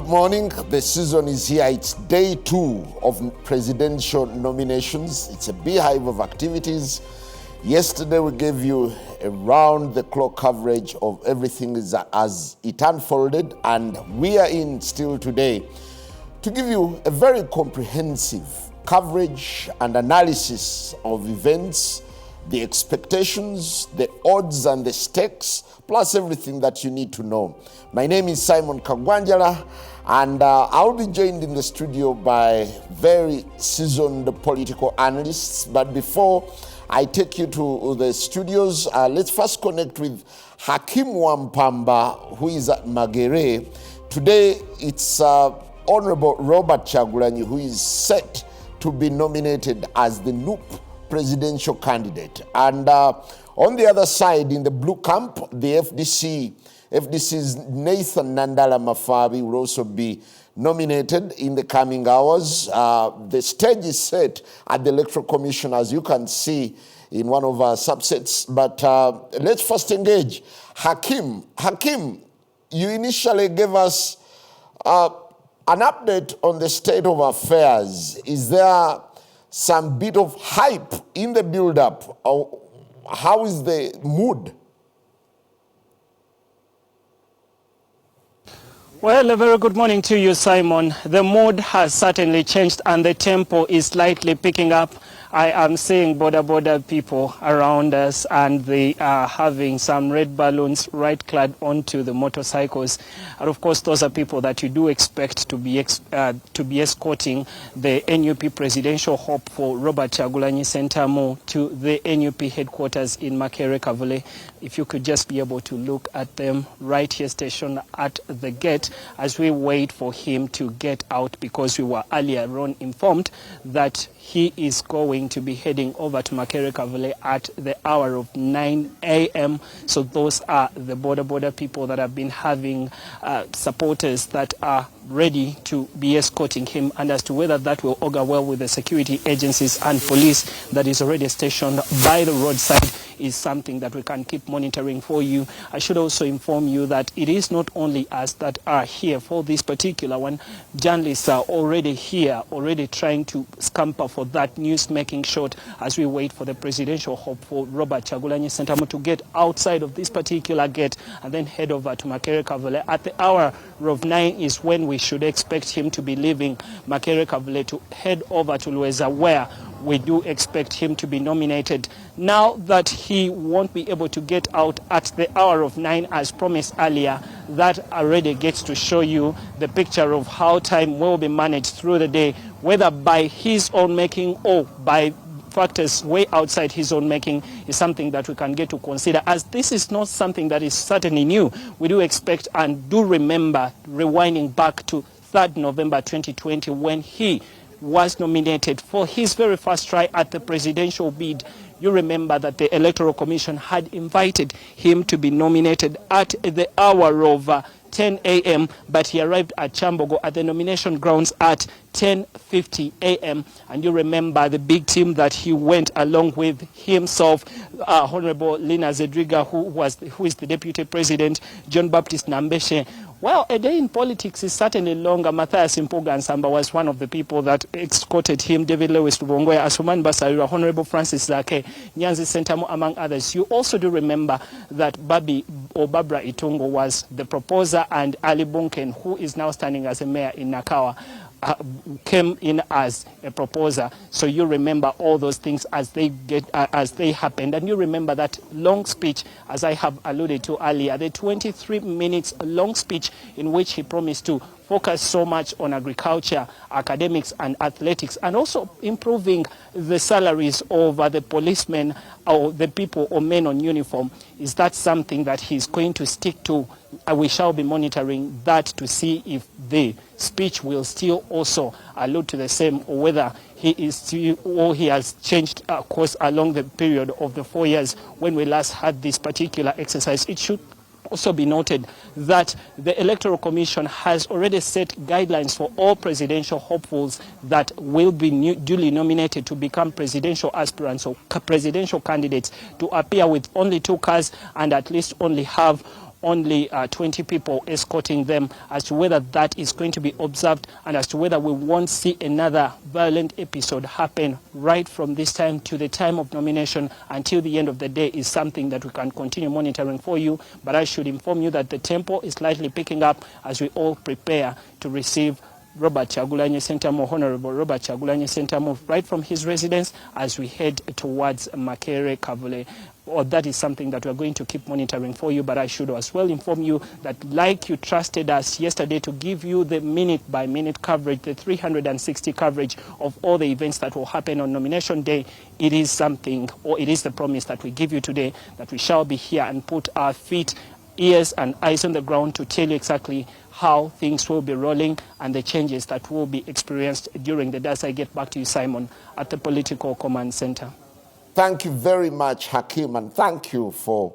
morning. The season is here. It's day 2 of presidential nominations. It's a beehive of activities. Yesterday we gave you a round-the-clock coverage of everything as it unfolded, and we are in still today to give you a very comprehensive coverage and analysis of events, the expectations, the odds and the stakes, plus everything that you need to know. My name is Simon Kagwanjala, and I'll be joined in the studio by very seasoned political analysts. But before I take you to the studios, let's first connect with Hakim Wampamba, who is at Magere. Today, it's Honorable Robert Kyagulanyi, who is set to be nominated as the NUP presidential candidate. And on the other side, in the blue camp, the FDC's Nathan Nandala will also be nominated in the coming hours. The stage is set at the Electoral Commission, as you can see in one of our subsets. But let's first engage Hakim. Hakim, you initially gave us an update on the state of affairs. Is there some bit of hype in the build-up? How is the mood? Well, a very good morning to you, Simon. The mood has certainly changed and the tempo is slightly picking up. I am seeing border people around us, and they are having some red balloons right clad onto the motorcycles. And of course, those are people that you do expect to be escorting the NUP presidential hopeful Robert Kyagulanyi Sentamu to the NUP headquarters in Makerere Kavule. If you could just be able to look at them right here stationed at the gate as we wait for him to get out, because we were earlier on informed that he is going to be heading over to Makerere Kavule at the hour of 9 a.m. So those are the border people that have been having supporters that are ready to be escorting him, and as to whether that will augur well with the security agencies and police that is already stationed by the roadside is something that we can keep monitoring for you. I should also inform you that it is not only us that are here for this particular one. Journalists are already here, already trying to scamper for that news-making shot as we wait for the presidential hopeful Robert Kyagulanyi Sentamu to get outside of this particular gate and then head over to Makerere Kavule. At the hour of 9 is when we should expect him to be leaving Makerere Kavule to head over to Lueza, where we do expect him to be nominated. Now that he won't be able to get out at the hour of 9 as promised earlier, that already gets to show you the picture of how time will be managed through the day, whether by his own making or by factors way outside his own making, is something that we can get to consider, as this is not something that is certainly new. We do expect and do remember rewinding back to 3rd November 2020 when he was nominated for his very first try at the presidential bid. You remember that the Electoral Commission had invited him to be nominated at the hour of 10 a.m., but he arrived at Chambogo at the nomination grounds at 10:50 a.m. And you remember the big team that he went along with himself, Honorable Lina Zedriga, who is the Deputy President, John Baptist Nambeshe. Well, a day in politics is certainly longer. Matthias Mpuga Nsamba was one of the people that escorted him, David Lewis Lubongoya, Asuman Basarira, Honorable Francis Zake, Nyanzi Sentamu, among others. You also do remember that Barbara Itungo was the proposer, and Ali Bunken, who is now standing as a mayor in Nakawa, came in as a proposer. So you remember all those things as they happened, and you remember that long speech, as I have alluded to earlier, the 23 minutes long speech in which he promised to focus so much on agriculture, academics and athletics, and also improving the salaries of the policemen or the people or men on uniform. Is that something that he's going to stick to? We shall be monitoring that to see if the speech will still also allude to the same, or whether he is still, or he has changed course along the period of the 4 years when we last had this particular exercise. It should also be noted that the Electoral Commission has already set guidelines for all presidential hopefuls that will be duly nominated to become presidential aspirants or presidential candidates to appear with only 2 cars and at least only have only 20 people escorting them, as to whether that is going to be observed and as to whether we won't see another violent episode happen right from this time to the time of nomination until the end of the day is something that we can continue monitoring for you. But I should inform you that the tempo is slightly picking up as we all prepare to receive Robert Kyagulanyi Ssentamu, Honorable Robert Kyagulanyi Ssentamu, right from his residence as we head towards Makerere Kavule. Or that is something that we're going to keep monitoring for you, but I should as well inform you that like you trusted us yesterday to give you the minute-by-minute coverage, the 360 coverage of all the events that will happen on nomination day, it is something, or it is the promise that we give you today, that we shall be here and put our feet, ears and eyes on the ground to tell you exactly how things will be rolling and the changes that will be experienced during the day. As I get back to you, Simon, at the Political Command Center. Thank you very much, Hakim, and thank you for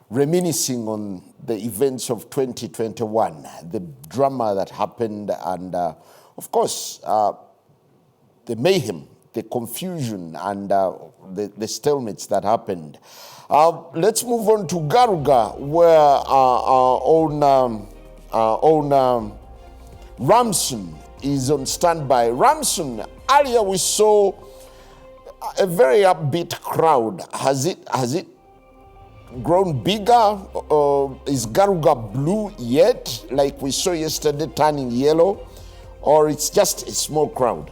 reminiscing on the events of 2021, the drama that happened, and of course, the mayhem, the confusion, and the stalemates that happened. Let's move on to Garuga, where our own Ramson is on standby. Ramson, earlier we saw a very upbeat crowd. Has it grown bigger? Is Garuga blue yet, like we saw yesterday, turning yellow? Or it's just a small crowd?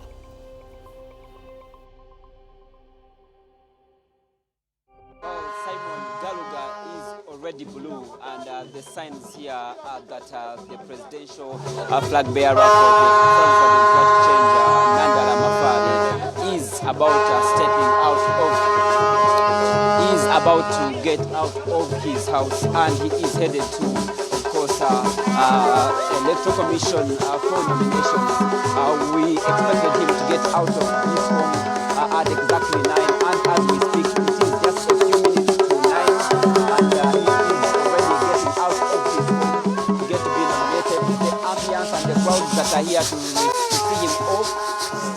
Already blue, and the signs here are that the presidential flag bearer for the change, Nandala is about to get out of his house, and he is headed to, of course, electoral commission for nominations. We expected him to get out of his home at exactly 9, and as we speak, it is just a few minutes to 9, and he is already getting out of his home to get to be nominated. The ambience and the crowds that are here to see him off,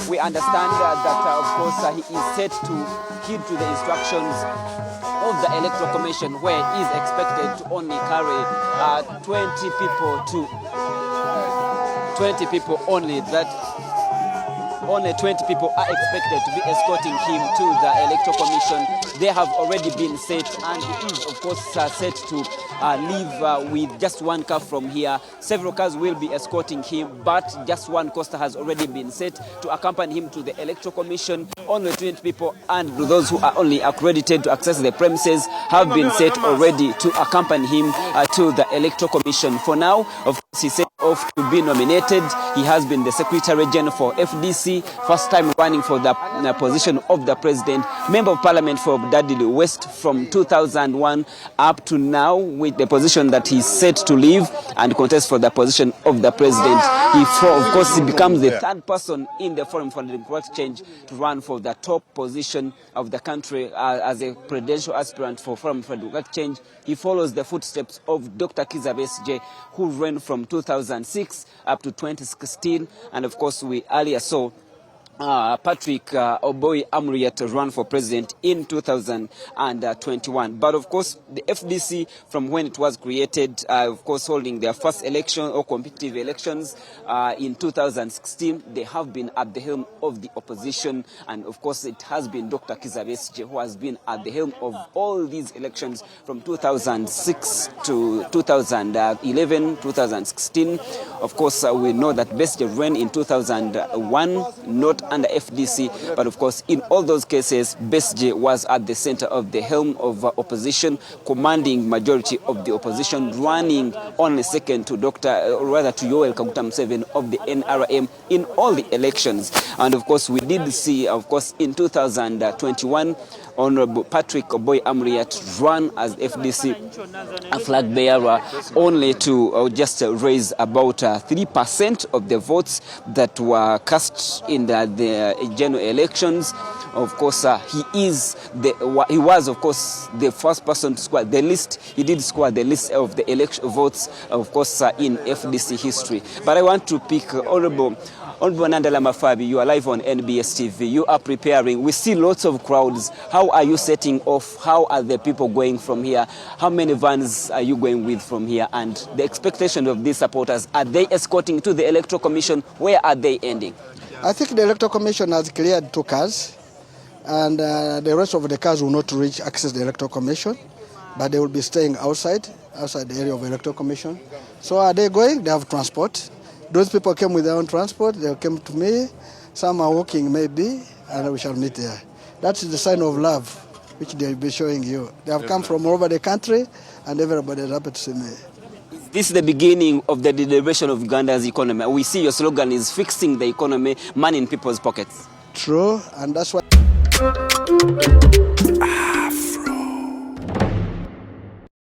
we understand that of course, he is set to heed to the instructions of the Electoral Commission, where he is expected to only carry 20 people only. That only 20 people are expected to be escorting him to the Electoral Commission. They have already been set, and he is, of course, set to leave with just one car from here. Several cars will be escorting him, but just one coaster has already been set to accompany him to the Electoral Commission. Only 20 people, and those who are only accredited to access the premises have been set already to accompany him to the Electoral Commission. For now, of course, he set off to be nominated. He has been the Secretary General for FDC, first time running for the position of the President, Member of Parliament for Dadili West from 2001 up to now, with the position that he's set to leave and contest for the position of the President. Of course, he becomes the third person in the Forum for Democratic Change to run for the top position of the country as a presidential aspirant for Forum for Democratic Change. He follows the footsteps of Dr. Kizza Besigye, who ran from 2006 up to 2016, and of course we earlier saw Patrick Oboy Amuriat run for president in 2021. But of course, the FDC, from when it was created, of course, holding their first election or competitive elections in 2016, they have been at the helm of the opposition. And of course, it has been Dr. Kizza Besigye who has been at the helm of all these elections from 2006 to 2011, 2016. Of course, we know that Besigye ran in 2001, not under FDC, but of course in all those cases Besigye was at the center of the helm of opposition, commanding majority of the opposition, running only second to to Yoweri Kaguta Museveni of the NRM in all the elections. And of course we did see, of course, in 2021 Honorable Patrick Oboy Amuriat ran as FDC a flag bearer, only to just raise about 3% of the votes that were cast in the general elections. Of course, he was, of course, the first person to score the list. He did score the list of the election votes, of course, in FDC history. But I want to pick Honorable Honorable Nandala, you are live on NBS TV. You are preparing. We see lots of crowds. How are you setting off? How are the people going from here? How many vans are you going with from here? And the expectation of these supporters, are they escorting to the Electoral Commission? Where are they ending? I think the Electoral Commission has cleared 2 cars, and the rest of the cars will not reach access the Electoral Commission, but they will be staying outside the area of the Electoral Commission. So are they going? They have transport. Those people came with their own transport. They came to me. Some are walking maybe, and we shall meet there. That's the sign of love which they will be showing you. They have come from all over the country, and everybody is happy to see me. This is the beginning of the deliberation of Uganda's economy. We see your slogan is fixing the economy, money in people's pockets. True, and that's why...